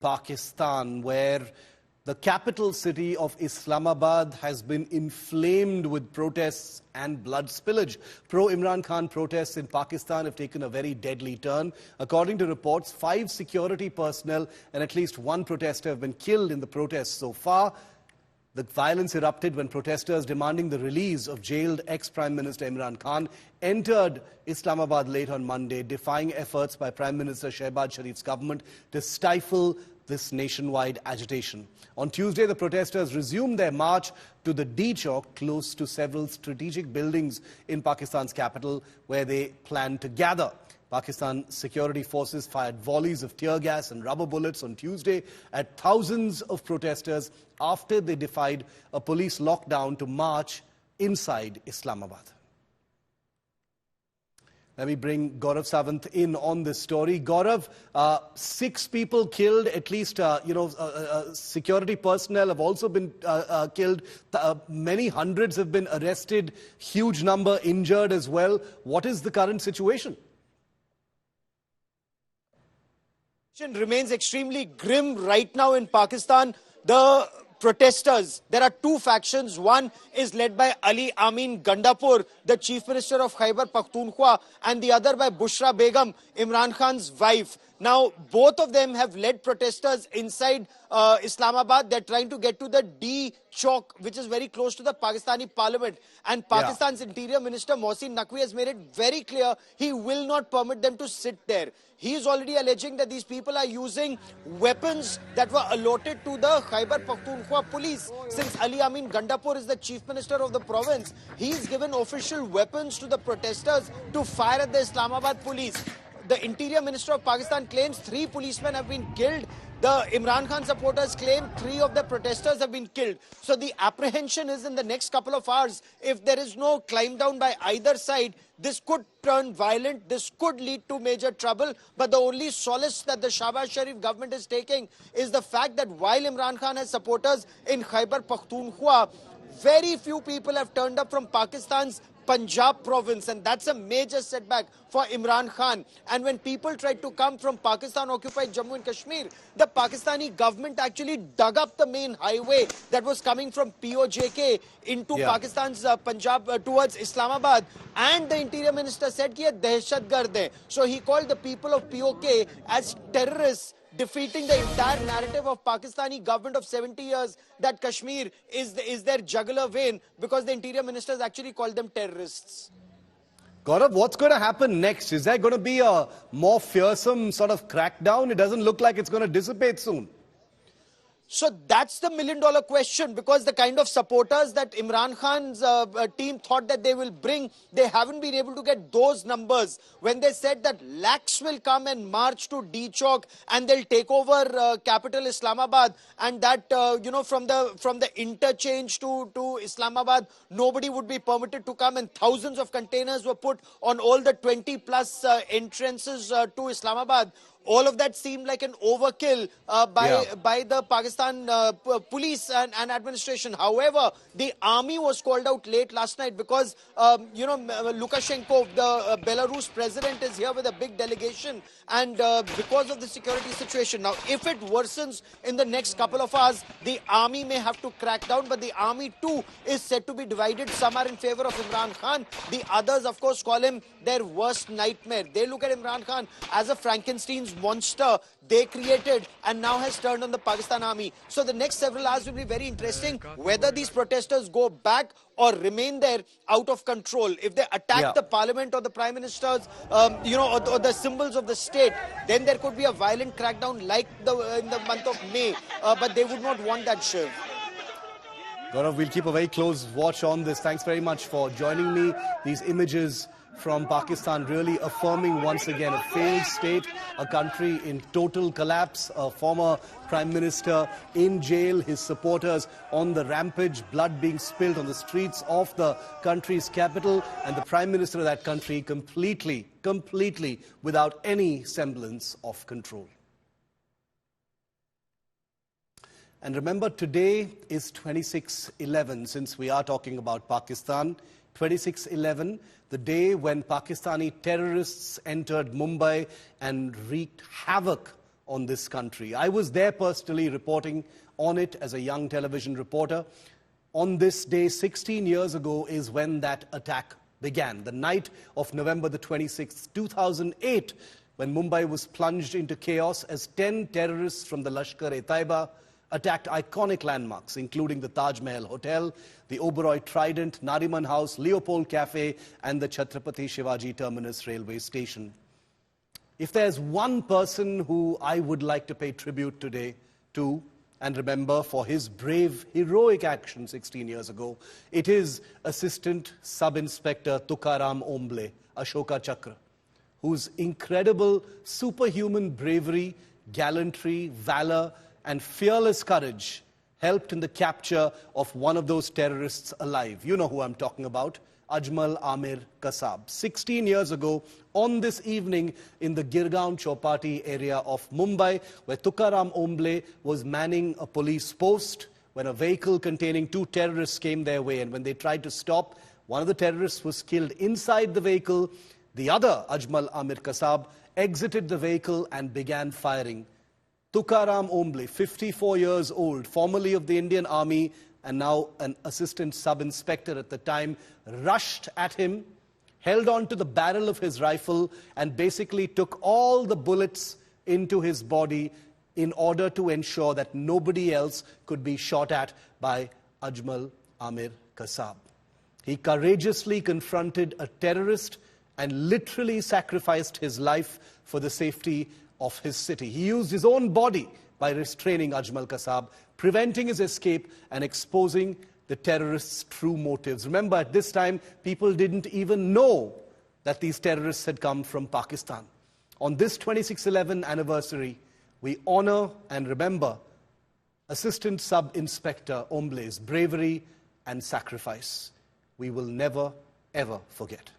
Pakistan, where the capital city of Islamabad has been inflamed with protests and blood spillage. Pro-Imran Khan protests in Pakistan have taken a very deadly turn. According to reports, 5 security personnel and at least 1 protester have been killed in the protests so far. The violence erupted when protesters demanding the release of jailed ex-Prime Minister Imran Khan entered Islamabad late on Monday, defying efforts by Prime Minister Shehbaz Sharif's government to stifle this nationwide agitation. On Tuesday, the protesters resumed their march to the D Chowk, close to several strategic buildings in Pakistan's capital, where they plan to gather. Pakistan security forces fired volleys of tear gas and rubber bullets on Tuesday at thousands of protesters after they defied a police lockdown to march inside Islamabad. Let me bring Gaurav Sawant in on this story. Gaurav, 6 people killed, at least, security personnel have also been killed. Many hundreds have been arrested, huge number injured as well. What is the current situation? Remains extremely grim right now in Pakistan. The protesters, there are 2 factions. One is led by Ali Amin Gandapur, the Chief Minister of Khyber Pakhtunkhwa, and the other by Bushra Begum, Imran Khan's wife. Now, both of them have led protesters inside Islamabad. They're trying to get to the D Chowk, which is very close to the Pakistani parliament. And Pakistan's Interior Minister Mohsin Naqvi has made it very clear he will not permit them to sit there. He is already alleging that these people are using weapons that were allotted to the Khyber Pakhtunkhwa police. Since Ali Amin Gandapur is the Chief Minister of the province, he's given official weapons to the protesters to fire at the Islamabad police. The Interior Minister of Pakistan claims 3 policemen have been killed. The Imran Khan supporters claim 3 of the protesters have been killed. So the apprehension is in the next couple of hours, if there is no climb down by either side, this could turn violent, this could lead to major trouble. But the only solace that the Shehbaz Sharif government is taking is the fact that while Imran Khan has supporters in Khyber Pakhtunkhwa, very few people have turned up from Pakistan's Punjab province, and that's a major setback for Imran Khan. And when people tried to come from Pakistan-occupied Jammu and Kashmir, the Pakistani government actually dug up the main highway that was coming from POJK into Pakistan's Punjab towards Islamabad. And the Interior Minister said कि ये दहशतगर्द है. So he called the people of POK as terrorists, defeating the entire narrative of Pakistani government of 70 years that Kashmir is their jugular vein, because the Interior Minister has actually called them terrorists. Gaurav, what's going to happen next? Is there going to be a more fearsome sort of crackdown? It doesn't look like it's going to dissipate soon. So that's the $1 million question, because the kind of supporters that Imran Khan's team thought that they will bring, they haven't been able to get those numbers. When they said that lakhs will come and march to D Chowk and they'll take over capital Islamabad, and that from the interchange to Islamabad, nobody would be permitted to come, and thousands of containers were put on all the 20+ entrances to Islamabad. All of that seemed like an overkill by the Pakistan police and administration. However, the army was called out late last night because, Lukashenko, the Belarus president, is here with a big delegation, and because of the security situation. Now, if it worsens in the next couple of hours, the army may have to crack down, but the army too is said to be divided. Some are in favor of Imran Khan. The others, of course, call him their worst nightmare. They look at Imran Khan as a Frankenstein's monster they created and now has turned on the Pakistan army. So the next several hours will be very interesting, whether these protesters go back or remain there out of control. If they attack the parliament or the prime ministers, or the symbols of the state, then there could be a violent crackdown like in the month of May. But they would not want that, Shiv. Gaurav, we'll keep a very close watch on this. Thanks very much for joining me. These images from Pakistan really affirming once again a failed state, a country in total collapse, a former Prime Minister in jail, his supporters on the rampage, blood being spilled on the streets of the country's capital, and the Prime Minister of that country completely without any semblance of control. And remember, today is 26/11, since we are talking about Pakistan. 26/11, the day when Pakistani terrorists entered Mumbai and wreaked havoc on this country. I was there personally reporting on it as a young television reporter. On this day, 16 years ago, is when that attack began. The night of November the 26th, 2008, when Mumbai was plunged into chaos as 10 terrorists from the Lashkar-e-Taiba attacked iconic landmarks, including the Taj Mahal Hotel, the Oberoi Trident, Nariman House, Leopold Cafe, and the Chhatrapati Shivaji Terminus railway station. If there's one person who I would like to pay tribute today to and remember for his brave, heroic action 16 years ago, it is Assistant Sub-Inspector Tukaram Omble, Ashoka Chakra, whose incredible superhuman bravery, gallantry, valor, and fearless courage helped in the capture of one of those terrorists alive. You know who I'm talking about, Ajmal Amir Kasab. 16 years ago, on this evening in the Girgaon Chowpatty area of Mumbai, where Tukaram Omble was manning a police post, when a vehicle containing 2 terrorists came their way, and when they tried to stop, one of the terrorists was killed inside the vehicle. The other, Ajmal Amir Kasab, exited the vehicle and began firing. Tukaram Omble, 54 years old, formerly of the Indian Army and now an assistant sub-inspector at the time, rushed at him, held on to the barrel of his rifle, and basically took all the bullets into his body in order to ensure that nobody else could be shot at by Ajmal Amir Kasab. He courageously confronted a terrorist and literally sacrificed his life for the safety of his city. He used his own body by restraining Ajmal Kasab, preventing his escape and exposing the terrorists' true motives. Remember, at this time, people didn't even know that these terrorists had come from Pakistan. On this 26/11 anniversary, we honor and remember Assistant Sub-Inspector Omble's bravery and sacrifice. We will never, ever forget.